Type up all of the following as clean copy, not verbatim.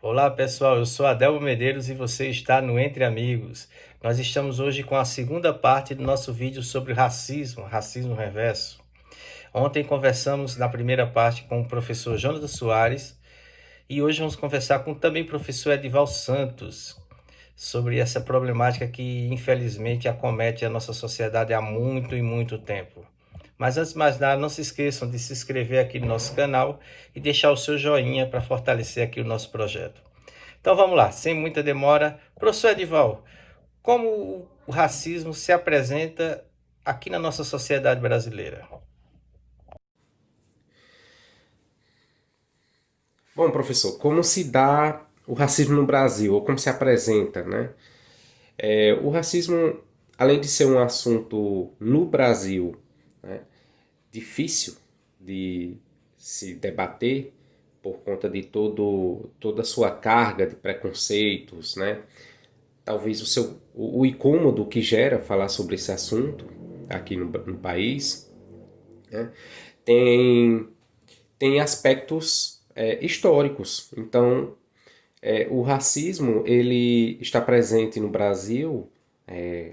Olá pessoal, eu sou Adelmo Medeiros e você está no Entre Amigos. Nós estamos hoje com a segunda parte do nosso vídeo sobre racismo, racismo reverso. Ontem conversamos na primeira parte com o professor Jonathan Soares e hoje vamos conversar com também o professor Edival Santos sobre essa problemática que infelizmente acomete a nossa sociedade há muito e muito tempo. Mas antes de mais nada, não se esqueçam de se inscrever aqui no nosso canal e deixar o seu joinha para fortalecer aqui o nosso projeto. Então vamos lá, sem muita demora. Professor Edival, como o racismo se apresenta aqui na nossa sociedade brasileira? Bom, professor, como se dá o racismo no Brasil, ou como se apresenta, né? O racismo, além de ser um assunto no Brasil, né, difícil de se debater por conta de toda a sua carga de preconceitos, né? Talvez o incômodo que gera falar sobre esse assunto aqui no país, né? Tem, tem aspectos históricos. Então, o racismo ele está presente no Brasil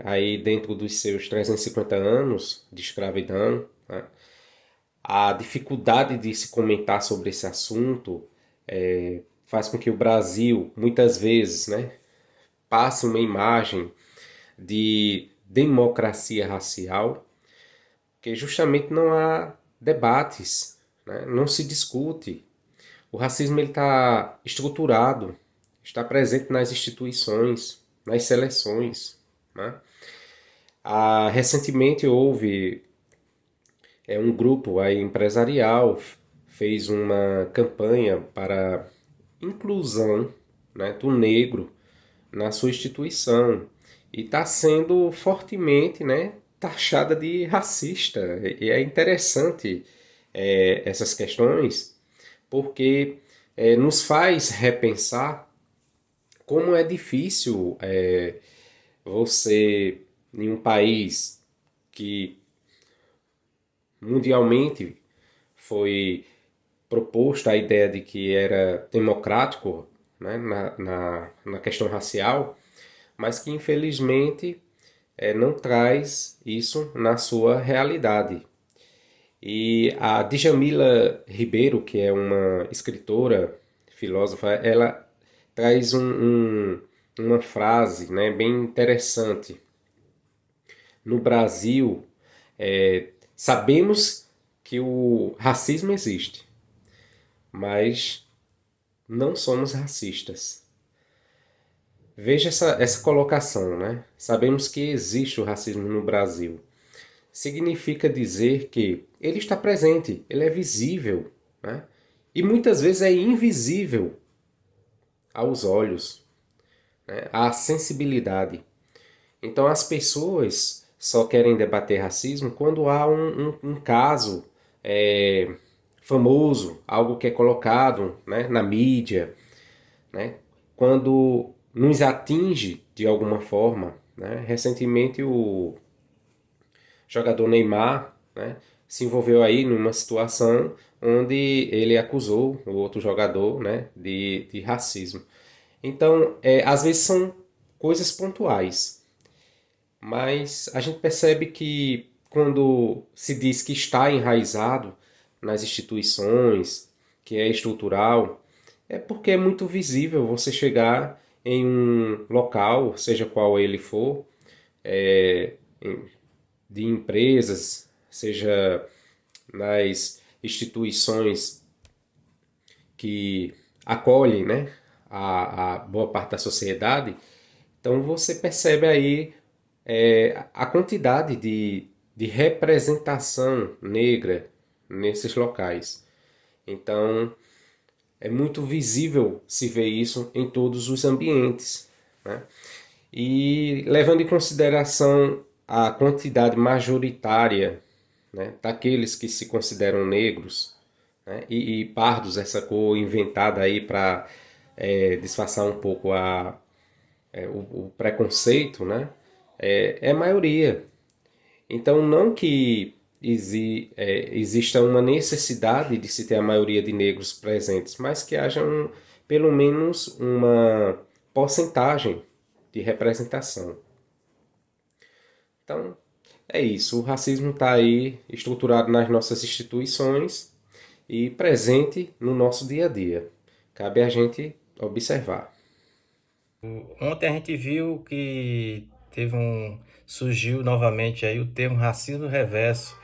aí dentro dos seus 350 anos de escravidão, né? A dificuldade de se comentar sobre esse assunto faz com que o Brasil, muitas vezes, né, passe uma imagem de democracia racial, que justamente não há debates, né? Não se discute. O racismo está estruturado, está presente nas instituições, nas seleções, né? Recentemente houve um grupo aí empresarial fez uma campanha para inclusão, né, do negro na sua instituição e está sendo fortemente, né, taxada de racista. E é interessante essas questões porque nos faz repensar como é difícil você, em um país que mundialmente foi proposto a ideia de que era democrático, né, na questão racial, mas que infelizmente não traz isso na sua realidade. E a Djamila Ribeiro, que é uma escritora, filósofa, ela traz uma frase, né, bem interessante. No Brasil, sabemos que o racismo existe, mas não somos racistas. Veja essa colocação, né? Sabemos que existe o racismo no Brasil. Significa dizer que ele está presente, ele é visível, né? E muitas vezes é invisível aos olhos, né? À sensibilidade. Então as pessoas só querem debater racismo quando há um caso é, famoso, algo que é colocado, né, na mídia, né? Quando nos atinge de alguma forma, né? Recentemente o jogador Neymar, né, se envolveu aí numa situação onde ele acusou o outro jogador, né, de racismo. Então, às vezes são coisas pontuais, mas a gente percebe que quando se diz que está enraizado nas instituições, que é estrutural, é porque é muito visível você chegar em um local, seja qual ele for, de empresas, seja nas instituições que acolhem, né, a boa parte da sociedade, então você percebe aí a quantidade de representação negra nesses locais. Então é muito visível se ver isso em todos os ambientes, né? E levando em consideração a quantidade majoritária, né, daqueles que se consideram negros, né, e pardos, essa cor inventada aí para disfarçar um pouco o preconceito, né, é maioria. Então, não que exista uma necessidade de se ter a maioria de negros presentes, mas que haja pelo menos uma porcentagem de representação. Então, é isso. O racismo está aí estruturado nas nossas instituições e presente no nosso dia a dia. Cabe a gente observar. Ontem a gente viu que surgiu novamente aí o termo racismo reverso.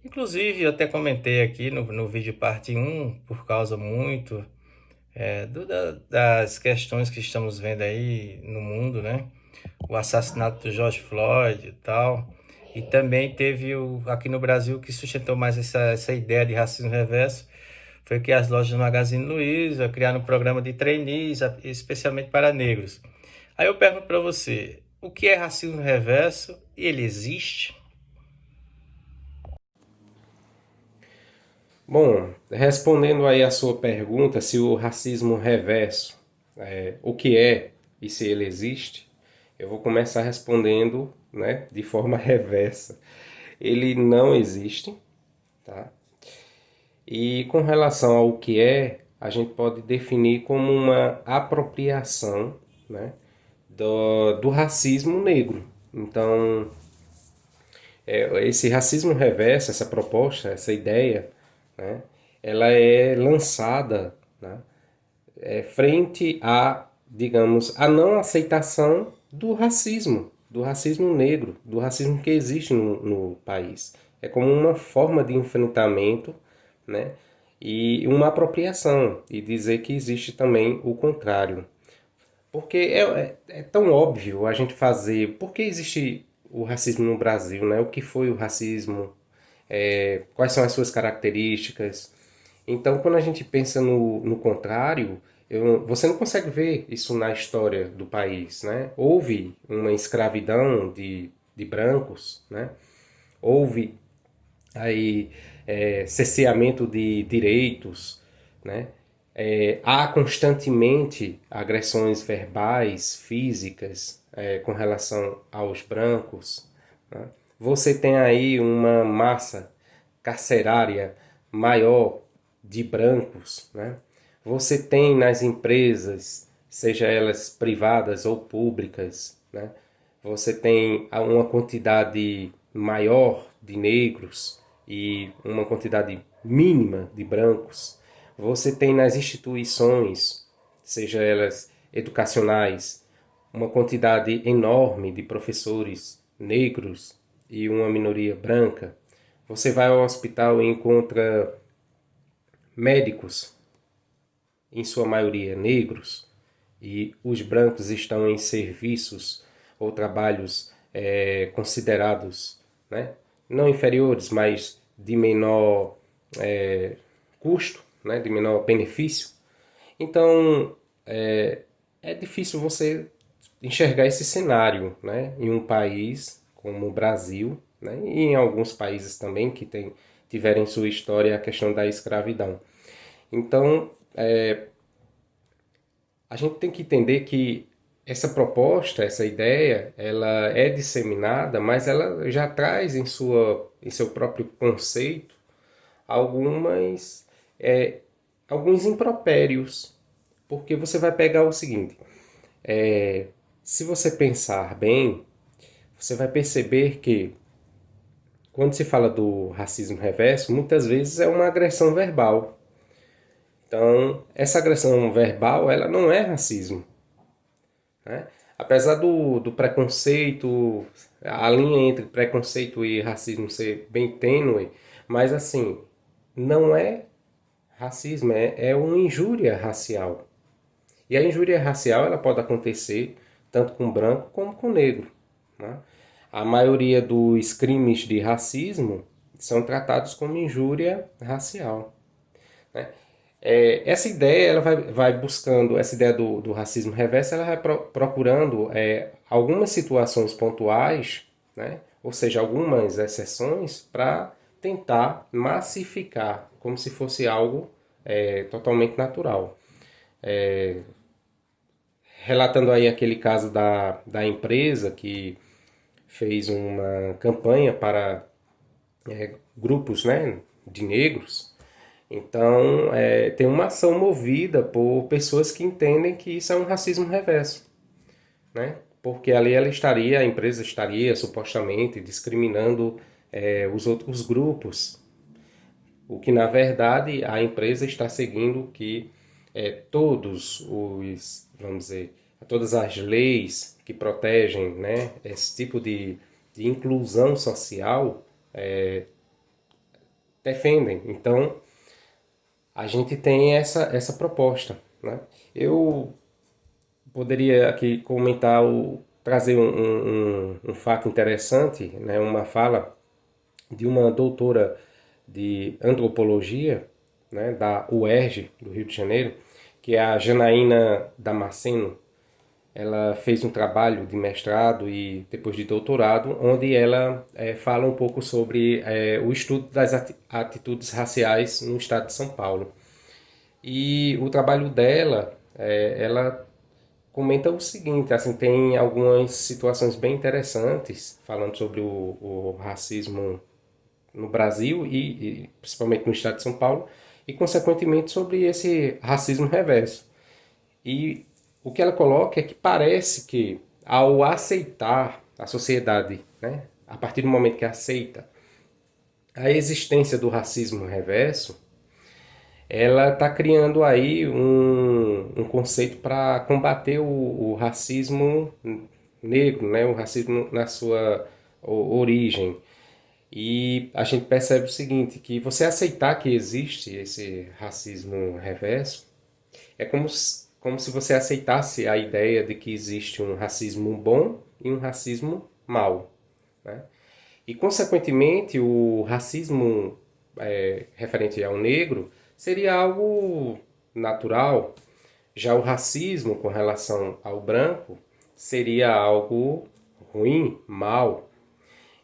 Inclusive, eu até comentei aqui no vídeo parte um por causa muito das questões que estamos vendo aí no mundo, né? O assassinato do George Floyd e tal. E também teve aqui no Brasil que sustentou mais essa ideia de racismo reverso, foi que as lojas do Magazine Luiza criaram um programa de trainees, especialmente para negros. Aí eu pergunto para você, o que é racismo reverso e ele existe? Bom, respondendo aí a sua pergunta, se o racismo reverso, o que é e se ele existe, eu vou começar respondendo, né, de forma reversa. Ele não existe, tá? E com relação ao que é, a gente pode definir como uma apropriação, né, do racismo negro. Então, esse racismo reverso, essa proposta, essa ideia, né, ela é lançada, né, frente a, digamos, a não aceitação do racismo negro, do racismo que existe no país. É como uma forma de enfrentamento, né, e uma apropriação, e dizer que existe também o contrário. Porque é tão óbvio a gente fazer. Por que existe o racismo no Brasil, né? O que foi o racismo? Quais são as suas características? Então, quando a gente pensa no contrário, você não consegue ver isso na história do país, né? Houve uma escravidão de brancos, né? Houve aí cerceamento de direitos, né? Há constantemente agressões verbais, físicas, com relação aos brancos, né? Você tem aí uma massa carcerária maior de brancos, né? Você tem nas empresas, seja elas privadas ou públicas, né? Você tem uma quantidade maior de negros e uma quantidade mínima de brancos. Você tem nas instituições, seja elas educacionais, uma quantidade enorme de professores negros e uma minoria branca. Você vai ao hospital e encontra médicos, em sua maioria negros, e os brancos estão em serviços ou trabalhos considerados, né, não inferiores, mas de menor custo, né, de menor benefício. Então, é difícil você enxergar esse cenário, né, em um país como o Brasil, né, e em alguns países também que tiveram em sua história a questão da escravidão. Então, a gente tem que entender que essa proposta, essa ideia, ela é disseminada, mas ela já traz em seu próprio conceito algumas, é, alguns impropérios. Porque você vai pegar o seguinte, se você pensar bem, você vai perceber que quando se fala do racismo reverso, muitas vezes é uma agressão verbal. Então, essa agressão verbal, ela não é racismo, né? Apesar do preconceito, a linha entre preconceito e racismo ser bem tênue, mas assim, não é racismo, é uma injúria racial. E a injúria racial ela pode acontecer tanto com branco como com negro, né? A maioria dos crimes de racismo são tratados como injúria racial, né? Essa ideia ela vai buscando, essa ideia do racismo reverso, ela vai procurando algumas situações pontuais, né? Ou seja, algumas exceções para tentar massificar, como se fosse algo totalmente natural. Relatando aí aquele caso da empresa que fez uma campanha para grupos, né, de negros, Então, tem uma ação movida por pessoas que entendem que isso é um racismo reverso, né? Porque ali a empresa estaria supostamente discriminando os outros grupos, o que na verdade a empresa está seguindo que vamos dizer, todas as leis que protegem, né, esse tipo de inclusão social defendem. Então, a gente tem essa proposta, né? Eu poderia aqui comentar, trazer um fato interessante, né? Uma fala de uma doutora de antropologia, né? Da UERJ, do Rio de Janeiro, que é a Janaína Damasceno. Ela fez um trabalho de mestrado e depois de doutorado, onde ela fala um pouco sobre o estudo das atitudes raciais no estado de São Paulo. E o trabalho dela, ela comenta o seguinte, assim, tem algumas situações bem interessantes falando sobre o racismo no Brasil e principalmente no estado de São Paulo e consequentemente sobre esse racismo reverso. E o que ela coloca é que parece que ao aceitar a sociedade, né, a partir do momento que aceita a existência do racismo reverso, ela está criando aí um conceito para combater o racismo negro, né? O racismo na sua origem. E a gente percebe o seguinte, que você aceitar que existe esse racismo reverso é como se você aceitasse a ideia de que existe um racismo bom e um racismo mau, né? E, consequentemente, o racismo referente ao negro seria algo natural. Já o racismo com relação ao branco seria algo ruim, mal.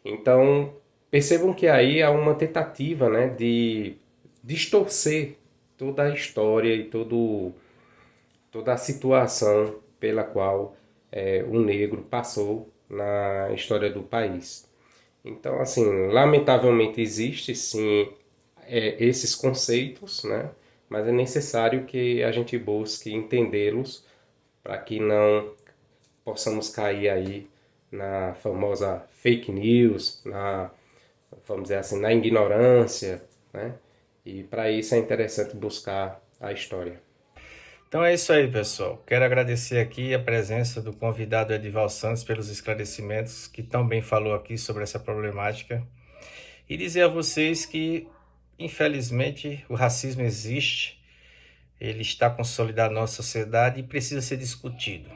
Então, percebam que aí há uma tentativa, né, de distorcer toda a história e toda a situação pela qual o negro passou na história do país. Então, assim, lamentavelmente existe sim esses conceitos, né? Mas é necessário que a gente busque entendê-los para que não possamos cair aí na famosa fake news, vamos dizer assim, na ignorância, né? E para isso é interessante buscar a história. Então é isso aí, pessoal. Quero agradecer aqui a presença do convidado Edival Santos pelos esclarecimentos que tão bem falou aqui sobre essa problemática e dizer a vocês que, infelizmente, o racismo existe, ele está consolidado na nossa sociedade e precisa ser discutido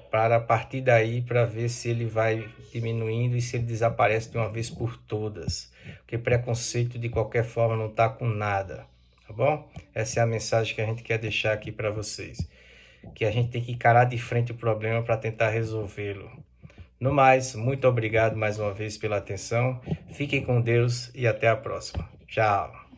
para a partir daí para ver se ele vai diminuindo e se ele desaparece de uma vez por todas, porque preconceito de qualquer forma não está com nada. Tá bom? Essa é a mensagem que a gente quer deixar aqui para vocês. Que a gente tem que encarar de frente o problema para tentar resolvê-lo. No mais, muito obrigado mais uma vez pela atenção. Fiquem com Deus e até a próxima. Tchau.